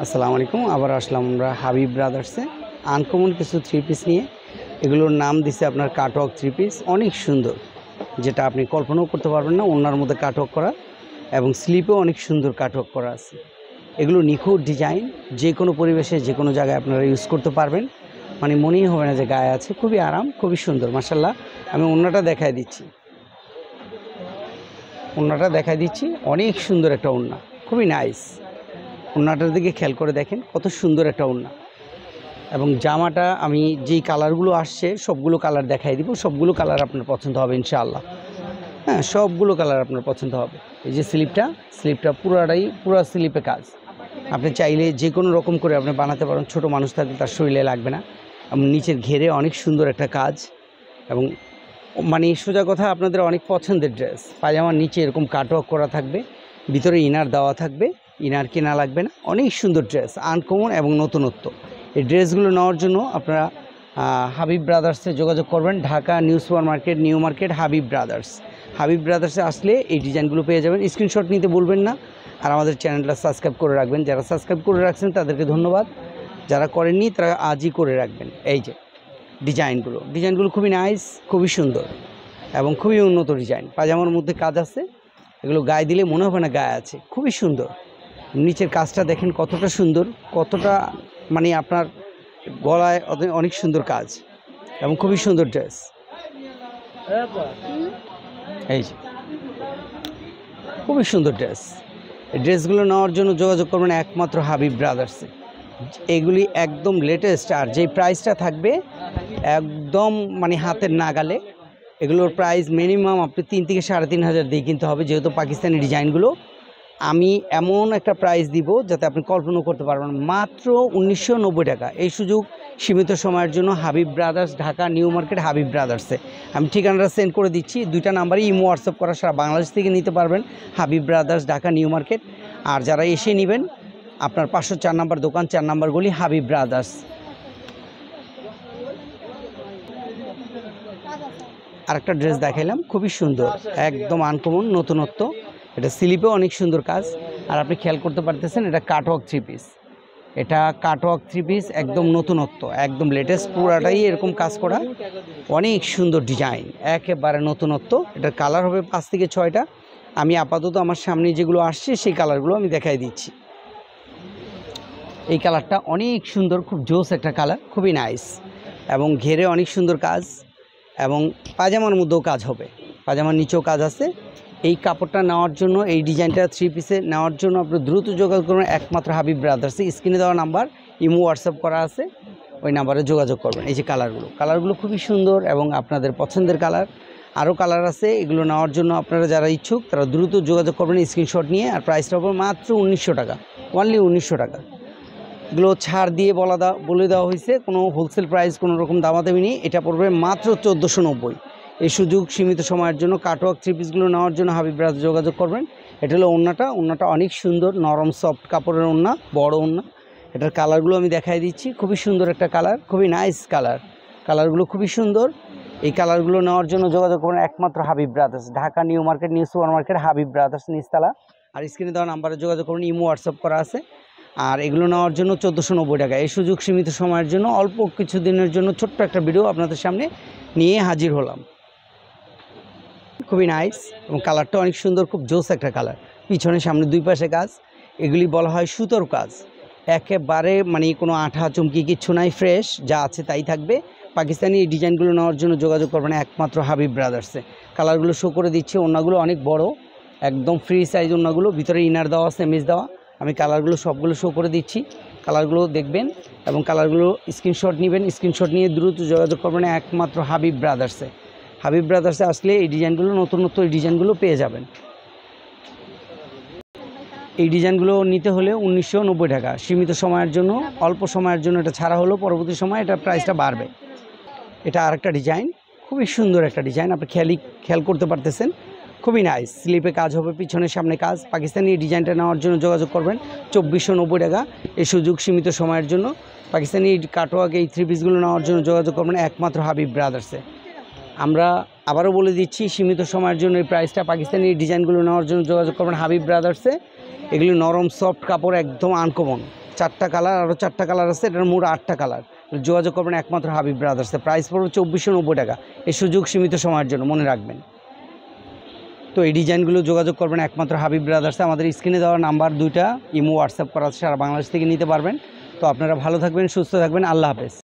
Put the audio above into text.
আসসালামু আলাইকুম। আবার আসলাম আমরা হাবিব ব্রাদার্সে আনকমন কিছু থ্রি পিস নিয়ে। এগুলোর নাম দিছে আপনার কাটওয়ার্ক থ্রি পিস, অনেক সুন্দর, যেটা আপনি কল্পনাও করতে পারবেন না। ওনার মধ্যে কাটওয়ার্ক করা এবং স্লিপেও অনেক সুন্দর কাটওয়ার্ক করা আছে। এগুলো নিখুঁত ডিজাইন, যে কোনো পরিবেশে যে কোনো জায়গায় আপনারা ইউজ করতে পারবেন, মানে মনেই হবে না যে গায়ে আছে। খুবই আরাম, খুবই সুন্দর মাশাআল্লাহ। আমি ওড়নাটা দেখায় দিচ্ছি, অনেক সুন্দর একটা ওড়না, খুবই নাইস। ওড়নাটার দিকে খেয়াল করে দেখেন কত সুন্দর একটা ওড়না। এবং জামাটা আমি যেই কালারগুলো আসছে সবগুলো কালার দেখাই দিব, সবগুলো কালার আপনার পছন্দ হবে ইনশাআল্লাহ। হ্যাঁ, সবগুলো কালার আপনার পছন্দ হবে। এই যে স্লিপটা পুরো স্লিপে কাজ। আপনি চাইলে যে কোনো রকম করে আপনি বানাতে পারেন, ছোট মানুষ থাকলে তার শরীরে লাগবে না। এবং নিচের ঘেরে অনেক সুন্দর একটা কাজ, এবং মানে সোজা কথা আপনাদের অনেক পছন্দের ড্রেস। পায়জামার নিচে এরকম কাটওয়ার্ক করা থাকবে, ভিতরে ইনার দেওয়া থাকবে, ইনার কেনা লাগবে না। অনেক সুন্দর ড্রেস, আনকমন এবং নতুনত্ব। এই ড্রেসগুলো নেওয়ার জন্য আপনারা হাবিব ব্রাদার্সে যোগাযোগ করবেন। Dhaka new super market, new market, Habib ব্রাদার্সে আসলে এই ডিজাইনগুলো পেয়ে যাবেন। স্ক্রিনশট নিতে বলবেন না, আর আমাদের চ্যানেলটা সাবস্ক্রাইব করে রাখবেন। যারা সাবস্ক্রাইব করে রাখছেন তাদেরকে ধন্যবাদ, যারা করেননি তারা আজই করে রাখবেন। এই যে ডিজাইনগুলো খুবই নাইস, খুবই সুন্দর এবং খুবই উন্নত ডিজাইন। পাজামার মধ্যে কাজ আছে, এগুলো গায়ে দিলে মনে হবে না গায়ে আছে, খুবই সুন্দর। নিচের কাজটা দেখেন কতটা সুন্দর, কতটা মানে আপনার গলায় অনেক সুন্দর কাজ এবং খুবই সুন্দর ড্রেস। এই যে খুবই সুন্দর ড্রেস। এই ড্রেসগুলো নেওয়ার জন্য যোগাযোগ করবেন একমাত্র হাবিব ব্রাদার্সে। এগুলি একদম লেটেস্ট, আর যেই প্রাইসটা থাকবে একদম মানে হাতের নাগালে। এগুলোর প্রাইস মিনিমাম আপনি 3 থেকে 3.5 দিয়ে কিনতে হবে, যেহেতু পাকিস্তানি ডিজাইনগুলো। আমি এমন একটা প্রাইস দিব যাতে আপনি কল্পনা করতে পারবেন, মাত্র 1990 টাকা। এই সুযোগ সীমিত সময়ের জন্য Habib brothers, Dhaka new market, Habib ব্রাদার্সে। আমি ঠিকানাটা সেন্ড করে দিচ্ছি, দুইটা নাম্বারই ইমো হোয়াটসঅ্যাপ করা, সারা বাংলাদেশ থেকে নিতে পারবেন। Habib brothers, Dhaka new market. আর যারা এসে নেবেন, আপনার 504 নাম্বার দোকান, 4 নাম্বার গলি, হাবিব ব্রাদার্স। আরেকটা ড্রেস দেখাইলাম, খুবই সুন্দর, একদম আনকমন, নতুনত্ব। এটা স্লিপেও অনেক সুন্দর কাজ। আর আপনি খেয়াল করতে পারতেছেন এটা কাটওয়ার্ক থ্রি পিস, একদম নতুনত্ব, একদম লেটেস্ট, পুরাটাই এরকম কাজ করা, অনেক সুন্দর ডিজাইন, একেবারে নতুনত্ব। এটার কালার হবে 5 থেকে 6টা। আমি আপাতত আমার সামনে যেগুলো আসছে সেই কালারগুলো আমি দেখাই দিচ্ছি। এই কালারটা অনেক সুন্দর, খুব জোস একটা কালার, খুবই নাইস, এবং ঘেরে অনেক সুন্দর কাজ, এবং পাজামার মধ্যেও কাজ হবে, পাজামার নিচেও কাজ আছে। এই কাপড়টা নেওয়ার জন্য, এই ডিজাইনটা থ্রি পিসে নেওয়ার জন্য আপনি দ্রুত যোগাযোগ করবেন একমাত্র হাবিব ব্রাদার্সে। স্ক্রিনে দেওয়া নাম্বার, ইমো হোয়াটসঅ্যাপ করা আছে, ওই নাম্বারে যোগাযোগ করবেন। এই যে কালারগুলো খুবই সুন্দর এবং আপনাদের পছন্দের কালার। আরও কালার আছে, এগুলো নেওয়ার জন্য আপনারা যারা ইচ্ছুক তারা দ্রুত যোগাযোগ করবেন স্ক্রিনশট নিয়ে। আর প্রাইসটা হবে মাত্র 1900 টাকা, অনলি 1900 টাকা। এগুলো ছাড় দিয়ে বলে দেওয়া হয়েছে, কোনো হোলসেল প্রাইস কোনো রকম দামাদামি নেই। এটা পড়বে মাত্র 1490। এই সুযোগ সীমিত সময়ের জন্য কাটওয়ার্ক থ্রি পিসগুলো নেওয়ার জন্য হাবিব ব্রাদার্স যোগাযোগ করবেন। এটা হলো ওড়নাটা অনেক সুন্দর, নরম সফট কাপড়ের ওড়না, বড় ওড়না। এটার কালারগুলো আমি দেখাই দিচ্ছি, খুবই সুন্দর একটা কালার, খুবই নাইস কালারগুলো খুবই সুন্দর। এই কালারগুলো নেওয়ার জন্য যোগাযোগ করবেন একমাত্র Habib brothers, Dhaka new market, new super market, Habib brothers নিচতলা। আর স্ক্রিনে দেওয়া নাম্বারে যোগাযোগ করবেন, ইমো হোয়াটসঅ্যাপ করা আছে। আর এগুলো নেওয়ার জন্য 1490 টাকা। এই সুযোগ সীমিত সময়ের জন্য, অল্প কিছু দিনের জন্য ছোট্ট একটা ভিডিও আপনাদের সামনে নিয়ে হাজির হলাম। খুবই নাইস এবং কালারটা অনেক সুন্দর, খুব জোস একটা কালার। পিছনে সামনে দুই পাশে কাজ, এগুলি বলা হয় সুতোর কাজ। একেবারে মানে কোনো আঠা চুমকি কিচ্ছু নাই, ফ্রেশ যা আছে তাই থাকবে। পাকিস্তানি এই ডিজাইনগুলো নেওয়ার জন্য যোগাযোগ করবেন একমাত্র হাবিব ব্রাদার্সে। কালারগুলো শো করে দিচ্ছে, ওড়নাগুলো অনেক বড়, একদম ফ্রি সাইজ ওড়নাগুলো, ভিতরে ইনার দেওয়া, সেমিজ দেওয়া। আমি কালারগুলো সবগুলো শো করে দিচ্ছি, কালারগুলো দেখবেন এবং কালারগুলো স্ক্রিনশট নেবেন। স্ক্রিনশট নিয়ে দ্রুত যোগাযোগ করবেন একমাত্র হাবিব ব্রাদার্সে। হাবিব ব্রাদার্সে আসলে এই ডিজাইনগুলো, নতুনত্ব এই ডিজাইনগুলো পেয়ে যাবেন। এই ডিজাইনগুলো নিতে হলে 1990 টাকা, সীমিত সময়ের জন্য, অল্প সময়ের জন্য এটা ছাড়া হলো, পরবর্তী সময় এটা প্রাইসটা বাড়বে। এটা আরেকটা ডিজাইন, খুবই সুন্দর একটা ডিজাইন, আপনি খেয়াল করতে পারতেছেন, খুবই নাইস। স্লিপে কাজ হবে, পিছনে সামনে কাজ। পাকিস্তানি এই ডিজাইনটা নেওয়ার জন্য যোগাযোগ করবেন 2490 টাকা। এই সুযোগ সীমিত সময়ের জন্য। পাকিস্তানি কাটওয়ার্ক এই থ্রি পিসগুলো নেওয়ার জন্য যোগাযোগ করবেন একমাত্র হাবিব ব্রাদার্সে। আমরা আবারও বলে দিচ্ছি, সীমিত সময়ের জন্য এই প্রাইসটা। পাকিস্তানি এই ডিজাইনগুলো নেওয়ার জন্য যোগাযোগ করবেন হাবিব ব্রাদার্সে। এগুলি নরম সফট কাপড়, একদম আনকমন, 4টা কালার, আরও 4টা কালার আছে, এটার মোট 8টা কালার। যোগাযোগ করবেন একমাত্র হাবিব ব্রাদার্সে। প্রাইস পড়বে 2490 টাকা। এই সুযোগ সীমিত সময়ের জন্য, মনে রাখবেন। তো এই ডিজাইনগুলো যোগাযোগ করবেন একমাত্র হাবিব ব্রাদার্সে। আমাদের স্ক্রিনে দেওয়া নাম্বার 2টা ইমো হোয়াটসঅ্যাপ করা আছে, সারা বাংলাদেশ থেকে নিতে পারবেন। তো আপনারা ভালো থাকবেন, সুস্থ থাকবেন, আল্লাহ হাফেজ।